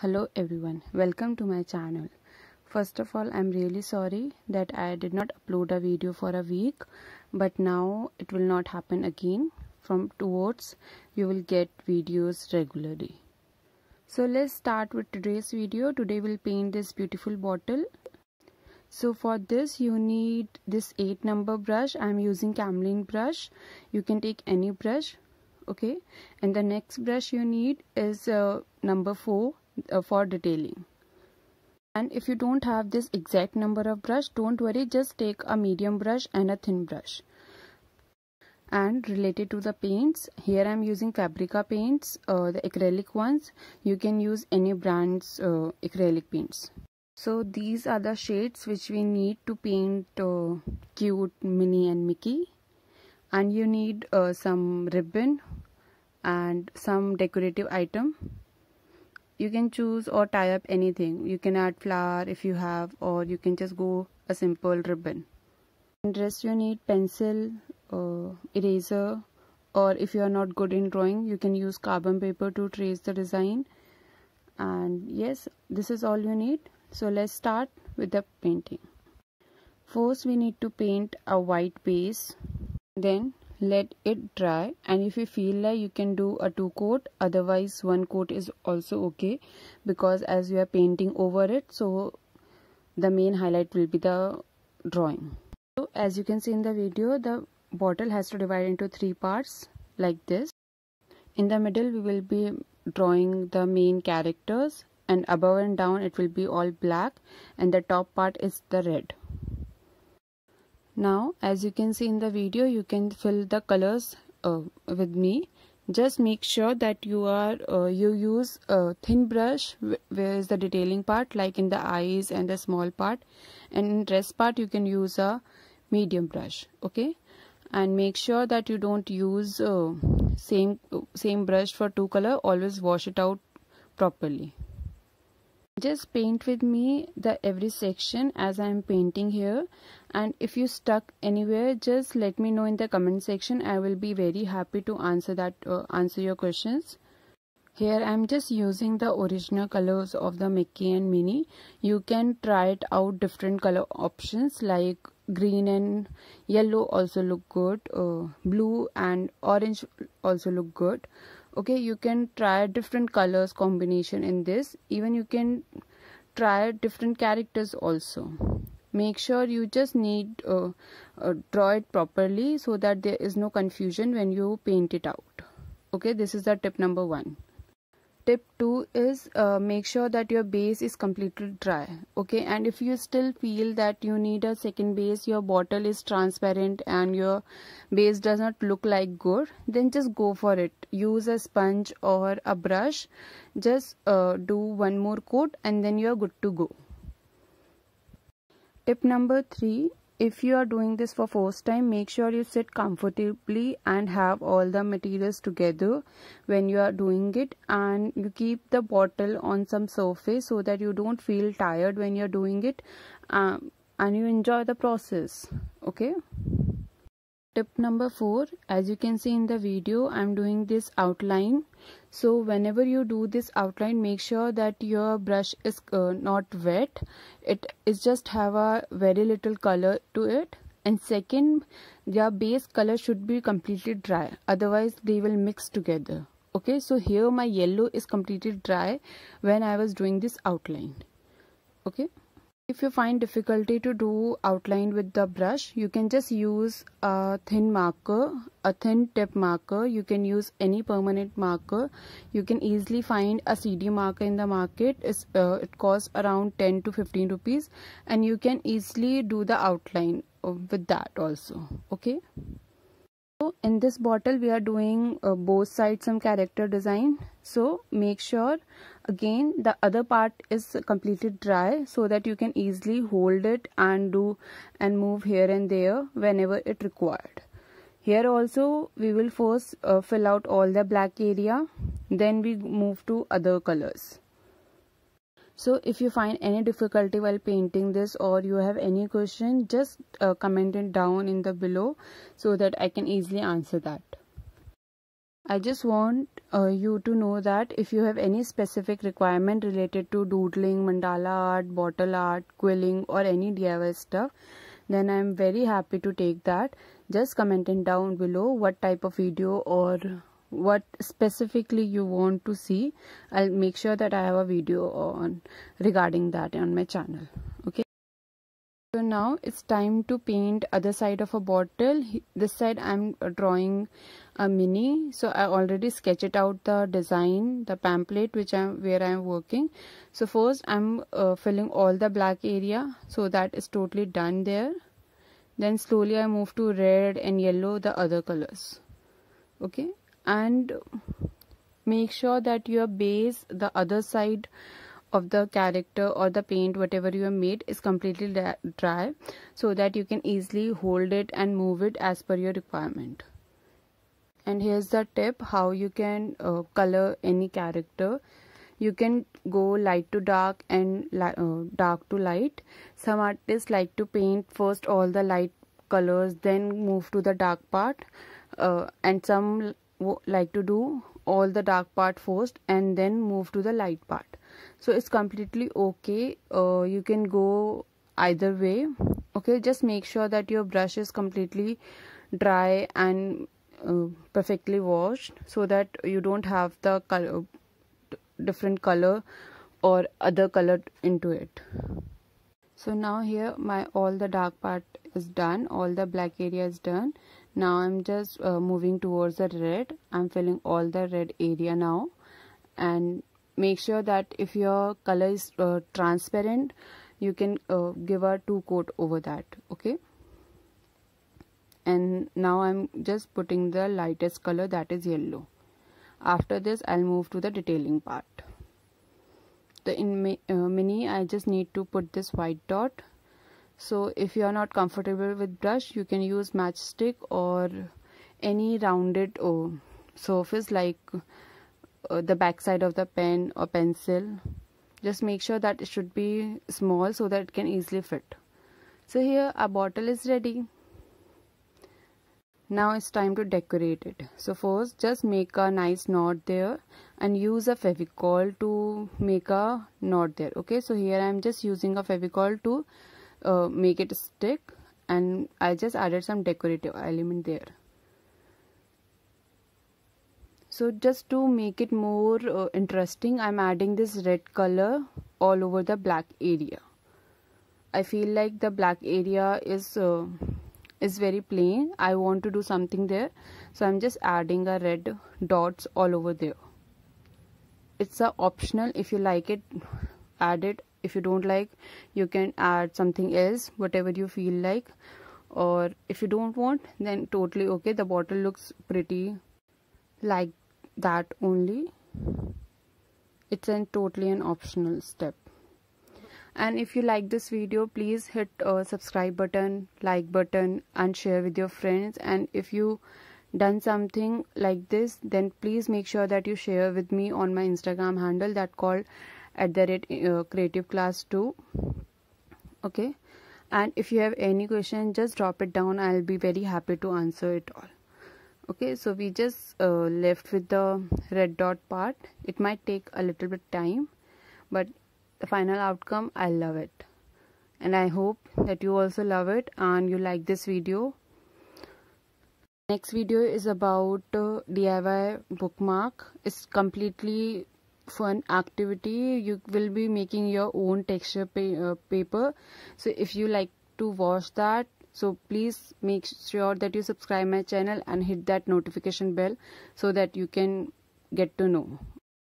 Hello everyone, welcome to my channel. First of all, I'm really sorry that I did not upload a video for a week, but now it will not happen again. From towards, you will get videos regularly. So let's start with today's video. Today we'll paint this beautiful bottle. So for this you need this 8 number brush. I'm using Camlin brush. You can take any brush, okay? And the next brush you need is number 4 for detailing. And if you don't have this exact number of brush, don't worry, just take a medium brush and a thin brush. And related to the paints, here I'm using Fabrica paints, the acrylic ones. You can use any brand's acrylic paints. So these are the shades which we need to paint cute Minnie and Mickey. And you need some ribbon and some decorative item. You can choose or tie up anything. You can add flower if you have, or you can just go a simple ribbon. And rest you need pencil, eraser, or if you are not good in drawing, you can use carbon paper to trace the design. And yes, this is all you need. So let's start with the painting. First we need to paint a white base, then let it dry, and if you feel like you can do a 2 coat, otherwise 1 coat is also okay, because as you are painting over it, so the main highlight will be the drawing. So as you can see in the video, the bottle has to divide into 3 parts like this. In the middle we will be drawing the main characters, and above and down it will be all black, and the top part is the red. Now as you can see in the video, you can fill the colors with me. Just make sure that you use a thin brush where is the detailing part, like in the eyes and the small part, and in rest part you can use a medium brush, okay? And make sure that you don't use same brush for 2 color. Always wash it out properly. Just paint with me the every section as I am painting here, and if you stuck anywhere, just let me know in the comment section. I will be very happy to answer your questions. Here I am just using the original colors of the Mickey and Minnie. You can try it out different color options, like green and yellow also look good, blue and orange also look good. Okay, you can try different colors combination in this. Even you can try different characters also. Make sure you just need draw it properly so that there is no confusion when you paint it out. Okay, this is the tip number 1. Tip 2 is make sure that your base is completely dry, okay? And if you still feel that you need a second base, your bottle is transparent and your base does not look like good, then just go for it. Use a sponge or a brush. Just do 1 more coat and then you are good to go. Tip number 3. If you are doing this for first time, make sure you sit comfortably and have all the materials together when you are doing it, and you keep the bottle on some surface so that you don't feel tired when you are doing it, and you enjoy the process, okay? Tip number 4, as you can see in the video, I'm doing this outline. So whenever you do this outline, make sure that your brush is not wet. It is just have a very little color to it. And second, your base color should be completely dry, otherwise they will mix together. Okay, so here my yellow is completely dry when I was doing this outline. Okay. If you find difficulty to do outline with the brush, you can just use a thin marker, a thin tip marker. You can use any permanent marker. You can easily find a CD marker in the market. It costs around 10 to 15 rupees, and you can easily do the outline with that also, okay? So in this bottle we are doing both sides some character design, so make sure again the other part is completely dry so that you can easily hold it and do and move here and there whenever it required. Here also we will first fill out all the black area, then we move to other colors. So if you find any difficulty while painting this, or you have any question, just comment it down in the below so that I can easily answer that. I just want you to know that if you have any specific requirement related to doodling, mandala art, bottle art, quilling or any DIY stuff, then I am very happy to take that. Just comment in down below what type of video or what specifically you want to see. I'll make sure that I have a video on regarding that on my channel. Okay. So now it's time to paint other side of a bottle. This side I'm drawing a mini. So I already sketched it out the design, the pamphlet where I'm working. So first I'm filling all the black area. So that is totally done there. Then slowly I move to red and yellow, the other colors. Okay, and make sure that your base, the other side of the character or the paint, whatever you have made, is completely dry, so that you can easily hold it and move it as per your requirement. And here's the tip how you can color any character. You can go light to dark and dark to light. Some artists like to paint first all the light colors, then move to the dark part, and some like to do all the dark part first and then move to the light part. So it's completely okay. You can go either way. Okay, just make sure that your brush is completely dry and perfectly washed, so that you don't have the color, different color or other color into it. So now here all the dark part is done, all the black area is done. Now I'm just moving towards the red. I'm filling all the red area now, and make sure that if your color is transparent, you can give a 2 coat over that. Okay, and now I'm just putting the lightest color, that is yellow. After this I'll move to the detailing part. In mini I just need to put this white dot. So if you are not comfortable with brush, you can use matchstick or any rounded surface like the back side of the pen or pencil. Just make sure that it should be small so that it can easily fit. So here our bottle is ready. Now it's time to decorate it. So first just make a nice knot there and use a Fevicol to make a knot there. Okay, so here I'm just using a Fevicol to make it stick, and I just added some decorative element there. So just to make it more interesting, I'm adding this red color all over the black area. I feel like the black area is very plain. I want to do something there, so I'm just adding a red dots all over there. It's a optional. If you like it, add it. If you don't like, you can add something else, whatever you feel like. Or if you don't want, then totally okay. The bottle looks pretty like that only. It's totally an optional step. And if you like this video, please hit subscribe button, like button, and share with your friends. And if you done something like this, then please make sure that you share with me on my Instagram handle that called @creativeclass2. Okay, and if you have any question, just drop it down. I'll be very happy to answer it all. Okay, so we just left with the red dot part. It might take a little bit time, but the final outcome, I love it, and I hope that you also love it and you like this video. Next video is about DIY bookmark. It's completely fun activity. You will be making your own texture paper. So if you like to watch that, so please make sure that you subscribe my channel and hit that notification bell so that you can get to know.